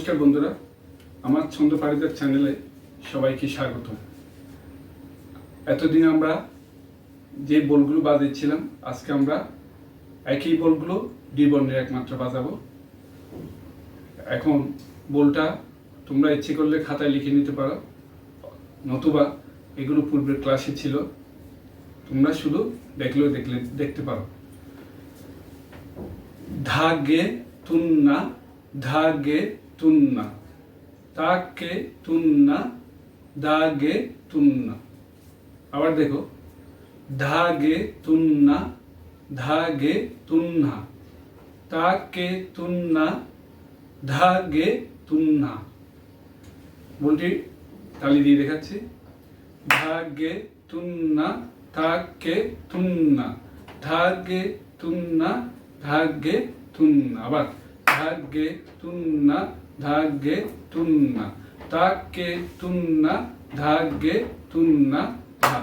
নমস্কার বন্ধুরা, আমার ছন্দ পারিজাত চ্যানেলে সবাইকে স্বাগত। এতদিন আমরা যে বলগুলো বাজিয়েছিলাম, আজকে আমরা একই বলগুলো দুই বর্ণের একমাত্র বাজাবো। এখন বলটা তোমরা ইচ্ছে করলে খাতায় লিখে নিতে পারো, নতুবা এগুলো পূর্বের ক্লাসে ছিল, তোমরা শুধু দেখতে পারো। ধাগে তুন্না, ধাগে তুন্না, তাকে তুন্না, দাগে তুন্না। আবার দেখো, ধাগে তুন্না, ধাগে তুন্না, তাকে তুন্না, ধাগে তুন্না। বলটি তালি দিয়ে দেখাচ্ছি। ধাগে তুন্না, তাকে তুন্না, ধাগে তুন্না, ধাগে তুন্না। আবার ধাগে তুন্না, ধাগে তুন্না, তাকে তুন্না, ধাগে তুন্না, ধা।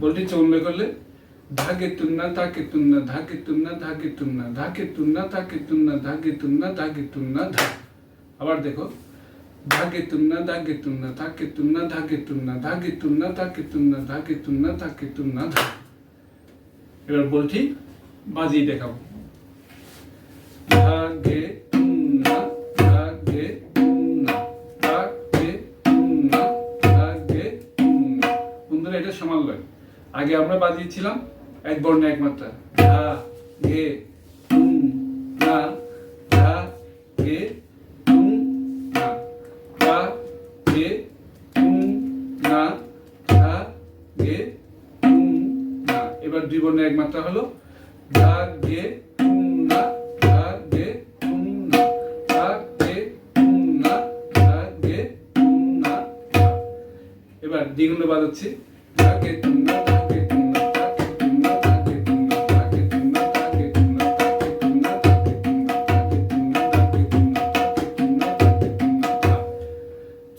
বলটি চৌম্বে করলে ধাগে তুন্না, তাকে তুন্না, ধাগে তুন্না, ধাগে তুন্না, ধাগে তুন্না, তাকে তুন্না, ধাগে তুন্না, ধাগে তুন্না, ধা। আবার দেখো, ধাগে তুন্না, ধাগে তুন্না, তাকে তুন্না, ধাগে তুন্না, ধাগে তুন্না, তাকে তুন্না, ধাগে তুন্না, তাকে তুন্না, ধা। এবার বলটি বাজিয়ে দেখাবো। ধাগে তুন্না, ধাগে তুন্না, তাকে তুন্না, ধাগে তুন্না। বন্ধুরা, এটা সমালয়। আগে আমরা বাজিয়েছিলাম এক বর্ণে এক মাত্রা। ধা গে তুন্না, ধা গে তুন্না, ধা গে তুন্না, ধা গে তুন্না। এবার দুই বর্ণে এক মাত্রা হলো ধা গে তুন্না, ধা গে তুন্না, ধা গে তুন্না, ধা গে তুন্না। এবার দ্বিগুণে বাজাচ্ছি। ধাগে তুন্না, ধাগে তুন্না, ধাগে তুন্না, ধাগে তুন্না, ধাগে তুন্না, ধাগে তুন্না, ধাগে তুন্না, ধাগে তুন্না, ধাগে তুন্না, ধাগে তুন্না, ধাগে তুন্না, ধাগে তুন্না, ধা।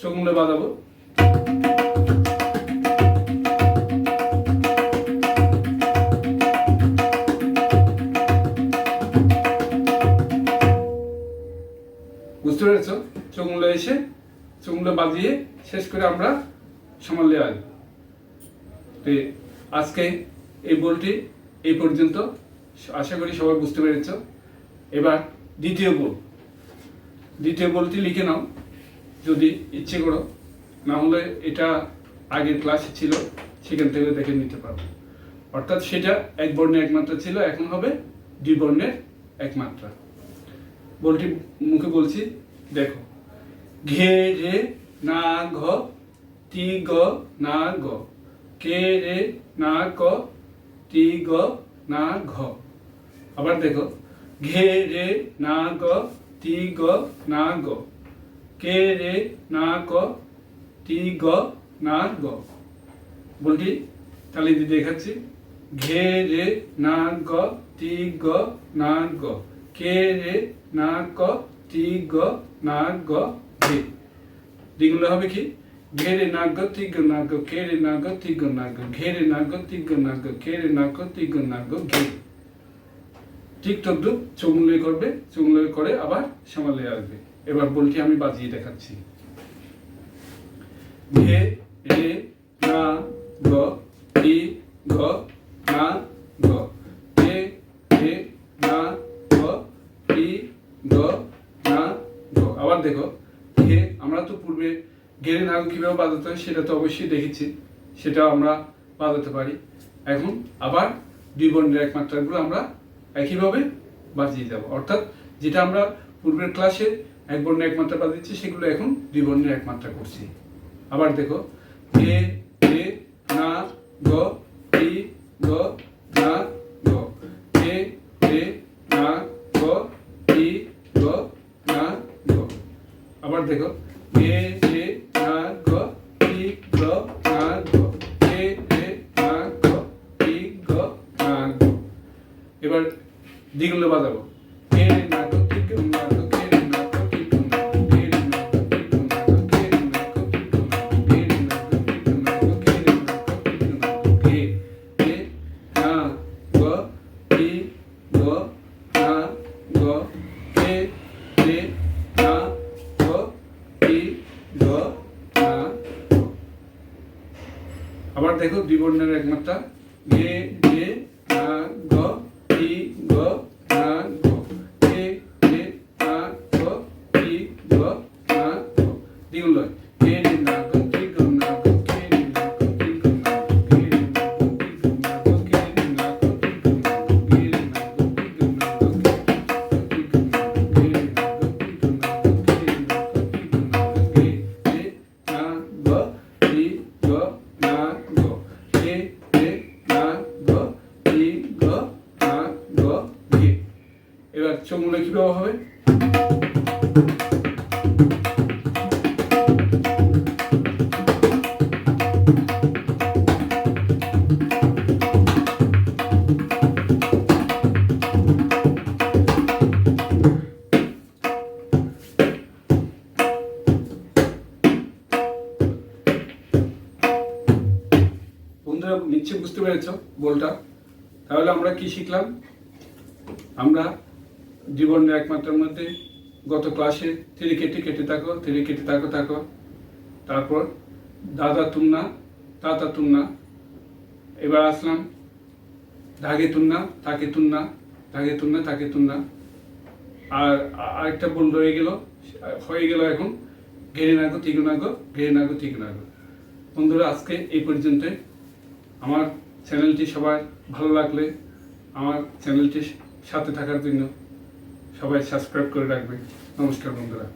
চৌগুণে বাজাবো। বুঝতে পেরেছ? চৌগুণে এসে চৌগুণে বাজিয়ে শেষ করে আমরা সমালে আসবো। আজকে এই বলটি এই পর্যন্ত, আশা করি সবাই বুঝতে পেরেছ। এবার দ্বিতীয় বলটি লিখে নাও যদি ইচ্ছে করো, না হলে এটা আগের ক্লাসে ছিল, সেখান থেকে দেখে নিতে পারো। অর্থাৎ সেটা এক বর্ণের একমাত্রা ছিল, এখন হবে দুই বর্ণের একমাত্রা। বলটি মুখে বলছি, দেখো। ঘে রে না ঘ, তি গ না গ, কে রে না ক, তি গ না ঘ। আবার দেখো, ঘে রে না গ, তি গ না গ, কে রে না ক, তি গ না গ। বলটি তালি দিয়ে দেখাচ্ছি। ঘে রে না গ, তি গ না গ, কে রে না ক, তি গ না গ, ঘে। দ্বিগুণ হবে কি? ঘেরে না গ, তি গ না গ, কে রে না গ, তি গ না গ, ঘেরে না গ, তি গ না গ, কে রে না গ, তি গ না গ, ঘে। ঠিক তদ্রুপ চৌগুণে করবে, চৌগুণে করে আবার সমালে আসবে। এবার বলটি আমি বাজিয়ে দেখাচ্ছি। ঘে রে না গ, তি গ না গ, কে রে না গ, তি গ না গ। আবার দেখো, ঘে আমরা তো পূর্বে ঘেরে না কিভাবে বাজাতে হয় সেটা তো অবশ্যই দেখেছি, সেটাও আমরা বাজাতে পারি। এখন আবার দুই বর্ণের একমাত্রাগুলো আমরা একইভাবে বাজিয়ে যাব। অর্থাৎ যেটা আমরা পূর্বের ক্লাসে এক বর্ণের একমাত্রা বাজিয়েছি, সেগুলো এখন দুই বর্ণের একমাত্রা করছি। আবার দেখো, ঘে রে না গ, তি গ না গ, ঘে রে না গ, তি গ না গ। আবার দেখো, ঘে রে না গ, তি গ না গ, ঘে রে না গ, তি গ না গ। এবার দ্বিগুণে বাজাবো। ঘে রে না গ, তি গ না গ, ঘে রে না গ, তি গ না গ, ঘে রে না গ, তি গ না গ, ঘে রে না গ, তি গ না গ, ঘে রে না গ, তি গ না গ, ঘে রে না গ, তি গ না গ, ঘে রে না গ, তি গ না গ, ঘে রে না গ, দেখো দুই বর্ণের এক মাত্রা গে গে না গ ই গ না গ গে গে না গ ই গ না গ দ্বিগুণ লয় গে রে না গ গে গ না গ গে রে না গ গে গ না গ গে রে না গ গে গ না গ গে রে না গ গে গ না গ গে রে না গ গে গ না গ গে এবার চমুলে কিভাবে হবে? বন্ধুরা নিশ্চয়ই বুঝতে পেরেছ বলটা। তাহলে আমরা কি শিখলাম? আমরা জীবনের একমাত্রার মধ্যে গত ক্লাসে থ্রি কেটে কেটে থাকো, থ্রি কেটে থাকো থাকো, তারপর দাদা তুন্না তাতা তুন্না, এবার আসলাম ধাগে তুন্না তাকে তুন্না, ধাগে তুন্না তাকে তুন্না, আর আরেকটা বল রয়ে গেল, হয়ে গেল এখন ঘেরে নাগো তিগু নাগো, ঘেরে নাগো তিগু নাগো। বন্ধুরা আজকে এই পর্যন্ত। আমার চ্যানেলটি সবার ভালো লাগলে আমার চ্যানেলটির সাথে থাকার জন্য সবাই সাবস্ক্রাইব করে রাখবে। নমস্কার বন্ধুরা।